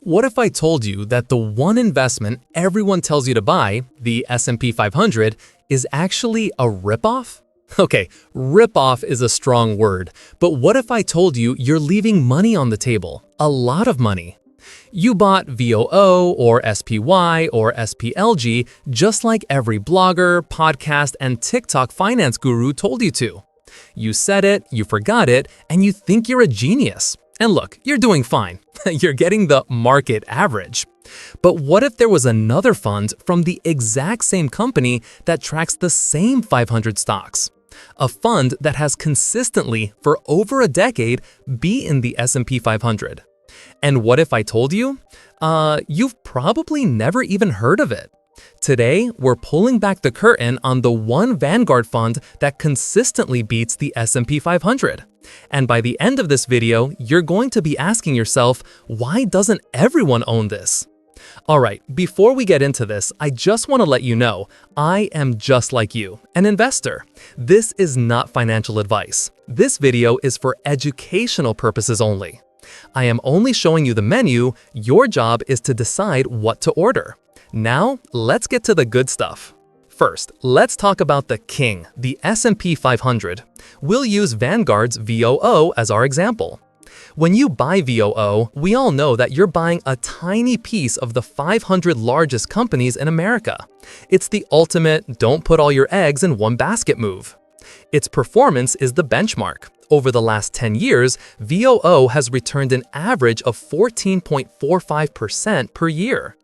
What if I told you that the one investment everyone tells you to buy, the S&P 500, is actually a ripoff? Okay, ripoff is a strong word, but what if I told you you're leaving money on the table, a lot of money? You bought VOO or SPY or SPLG just like every blogger, podcast, and TikTok finance guru told you to. You said it, you forgot it, and you think you're a genius. And look, you're doing fine. You're getting the market average. But what if there was another fund from the exact same company that tracks the same 500 stocks? A fund that has consistently, for over a decade, beaten the S&P 500. And what if I told you? You've probably never even heard of it. Today, we're pulling back the curtain on the one Vanguard fund that consistently beats the S&P 500. And by the end of this video, you're going to be asking yourself, why doesn't everyone own this? Alright, before we get into this, I just want to let you know, I am just like you, an investor. This is not financial advice. This video is for educational purposes only. I am only showing you the menu. Your job is to decide what to order. Now, let's get to the good stuff. First, let's talk about the king, the S&P 500. We'll use Vanguard's VOO as our example. When you buy VOO, we all know that you're buying a tiny piece of the 500 largest companies in America. It's the ultimate don't put all your eggs in one basket move. Its performance is the benchmark. Over the last 10 years, VOO has returned an average of 14.45% per year.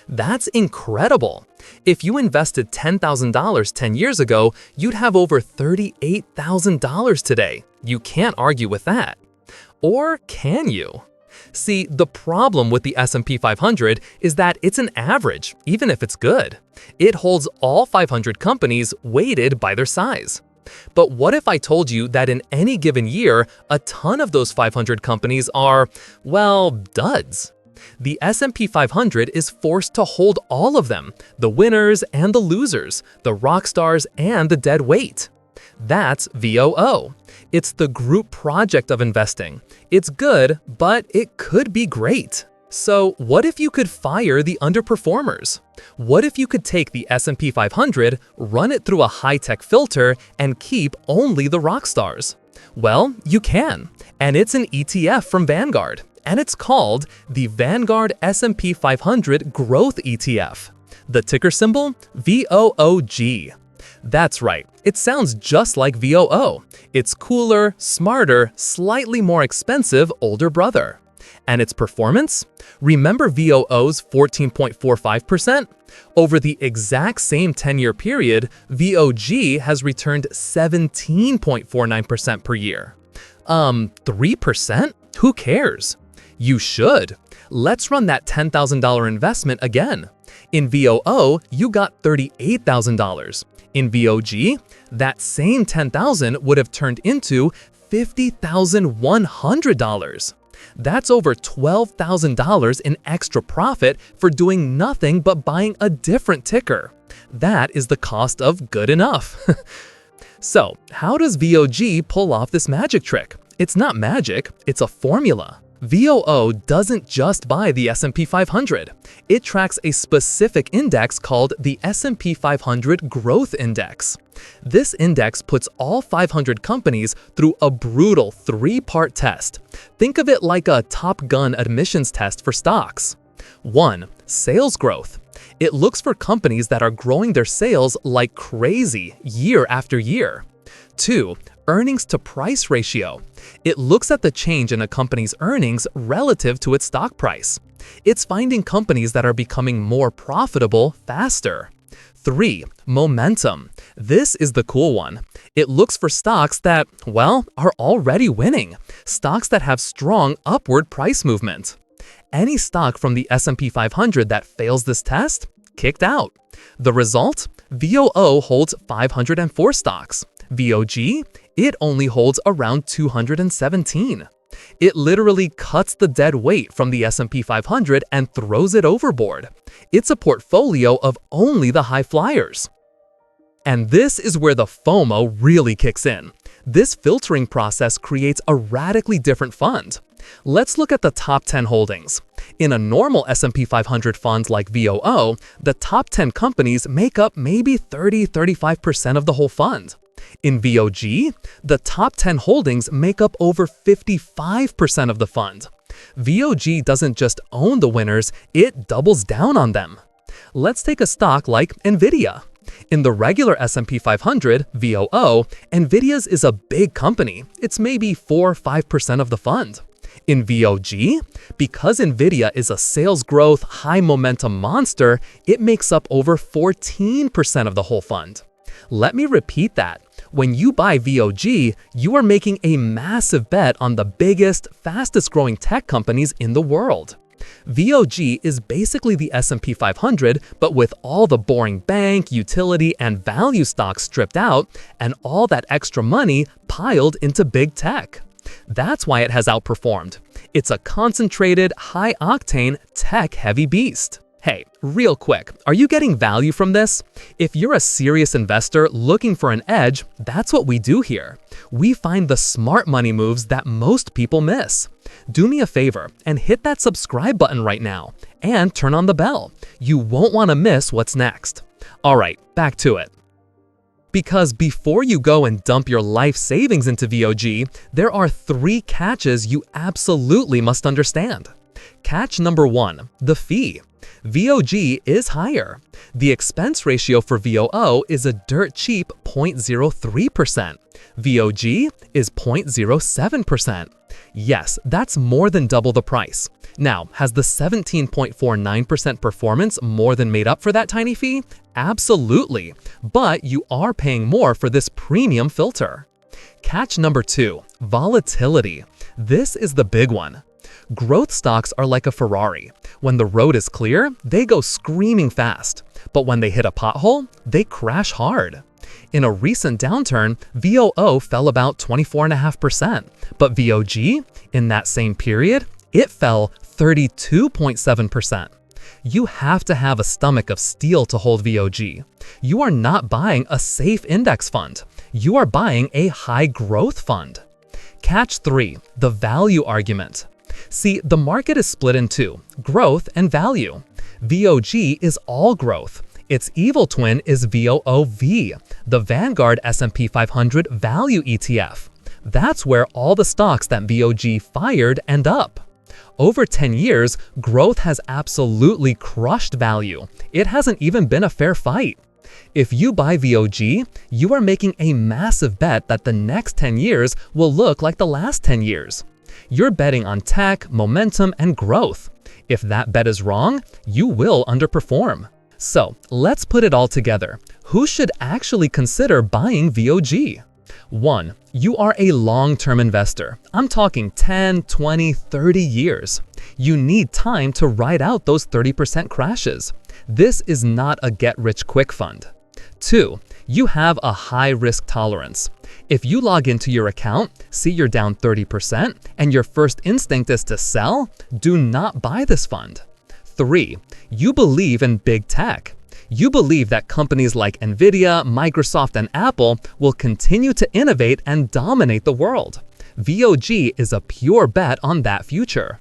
That's incredible. If you invested $10,000 10 years ago, you'd have over $38,000 today. You can't argue with that. Or can you? See, the problem with the S&P 500 is that it's an average, even if it's good. It holds all 500 companies weighted by their size. But what if I told you that in any given year, a ton of those 500 companies are, well, duds? The S&P 500 is forced to hold all of them, the winners and the losers, the rock stars and the dead weight. That's VOO. It's the group project of investing. It's good, but it could be great. So what if you could fire the underperformers? What if you could take the S&P 500, run it through a high-tech filter, and keep only the rock stars? Well, you can, and it's an ETF from Vanguard, and it's called the Vanguard S&P 500 Growth ETF. The ticker symbol? VOOG. That's right, it sounds just like VOO. It's cooler, smarter, slightly more expensive older brother. And its performance? Remember VOO's 14.45%? Over the exact same 10-year period, VOOG has returned 17.49% per year. 3%? Who cares? You should. Let's run that $10,000 investment again. In VOO, you got $38,000. In VOG, that same $10,000 would have turned into $50,100. That's over $12,000 in extra profit for doing nothing but buying a different ticker. That is the cost of good enough. So, how does VOG pull off this magic trick? It's not magic, it's a formula. VOO doesn't just buy the S&P 500. It tracks a specific index called the S&P 500 Growth Index. This index puts all 500 companies through a brutal 3-part test. Think of it like a Top Gun admissions test for stocks. 1. Sales growth. It looks for companies that are growing their sales like crazy year after year. 2. Earnings to price ratio. It looks at the change in a company's earnings relative to its stock price. It's finding companies that are becoming more profitable faster. 3. Momentum. This is the cool one. It looks for stocks that, well, are already winning. Stocks that have strong upward price movement. Any stock from the S&P 500 that fails this test? Kicked out. The result? VOO holds 504 stocks. VOG? It only holds around 217. It literally cuts the dead weight from the S&P 500 and throws it overboard. It's a portfolio of only the high flyers. And this is where the FOMO really kicks in. This filtering process creates a radically different fund. Let's look at the top 10 holdings. In a normal S&P 500 fund like VOO, the top 10 companies make up maybe 30–35% of the whole fund. In VOOG, the top 10 holdings make up over 55% of the fund. VOOG doesn't just own the winners, it doubles down on them. Let's take a stock like Nvidia. In the regular S&P 500, VOO, Nvidia's is a big company. It's maybe 4–5% of the fund. In VOOG, because Nvidia is a sales growth, high momentum monster, it makes up over 14% of the whole fund. Let me repeat that. When you buy VOOG, you are making a massive bet on the biggest, fastest growing tech companies in the world. VOOG is basically the S&P 500, but with all the boring bank, utility, and value stocks stripped out, and all that extra money piled into big tech. That's why it has outperformed. It's a concentrated, high-octane, tech-heavy beast. Hey, real quick, are you getting value from this? If you're a serious investor looking for an edge, that's what we do here. We find the smart money moves that most people miss. Do me a favor and hit that subscribe button right now and turn on the bell. You won't want to miss what's next. All right, back to it. Because before you go and dump your life savings into VOOG, there are 3 catches you absolutely must understand. Catch number 1, the fee. VOOG is higher. The expense ratio for VOO is a dirt cheap 0.03%. VOOG is 0.07%. Yes, that's more than double the price. Now, has the 17.49% performance more than made up for that tiny fee? Absolutely, but you are paying more for this premium filter. Catch number 2, volatility. This is the big one. Growth stocks are like a Ferrari. When the road is clear, they go screaming fast. But when they hit a pothole, they crash hard. In a recent downturn, VOO fell about 24.5%, but VOOG, in that same period, it fell 32.7%. You have to have a stomach of steel to hold VOOG. You are not buying a safe index fund. You are buying a high growth fund. Catch 3, the value argument. See, the market is split in two, growth and value. VOOG is all growth. Its evil twin is VOOV, the Vanguard S&P 500 Value ETF. That's where all the stocks that VOOG fired end up. Over 10 years, growth has absolutely crushed value. It hasn't even been a fair fight. If you buy VOOG, you are making a massive bet that the next 10 years will look like the last 10 years. You're betting on tech, momentum, and growth. If that bet is wrong, you will underperform. So let's put it all together. Who should actually consider buying VOOG? 1. You are a long-term investor. I'm talking 10, 20, 30 years. You need time to ride out those 30% crashes. This is not a get-rich-quick fund. 2. You have a high risk tolerance. If you log into your account, see you're down 30%, and your first instinct is to sell, do not buy this fund. 3. You believe in big tech. You believe that companies like Nvidia, Microsoft, and Apple will continue to innovate and dominate the world. VOOG is a pure bet on that future.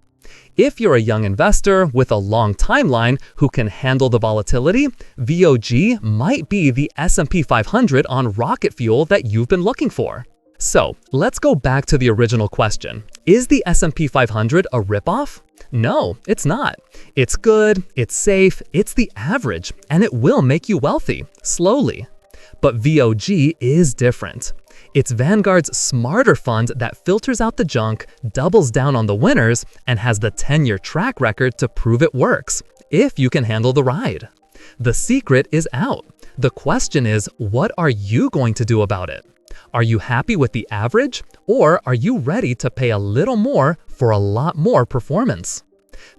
If you're a young investor with a long timeline who can handle the volatility, VOOG might be the S&P 500 on rocket fuel that you've been looking for. So let's go back to the original question. Is the S&P 500 a ripoff? No, it's not. It's good, it's safe, it's the average, and it will make you wealthy, slowly. But VOOG is different. It's Vanguard's smarter fund that filters out the junk, doubles down on the winners, and has the 10-year track record to prove it works, if you can handle the ride. The secret is out. The question is, what are you going to do about it? Are you happy with the average, or are you ready to pay a little more for a lot more performance?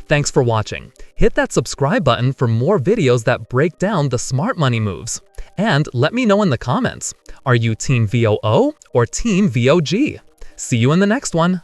Thanks for watching. Hit that subscribe button for more videos that break down the smart money moves. And let me know in the comments, are you Team VOO or Team VOOG? See you in the next one.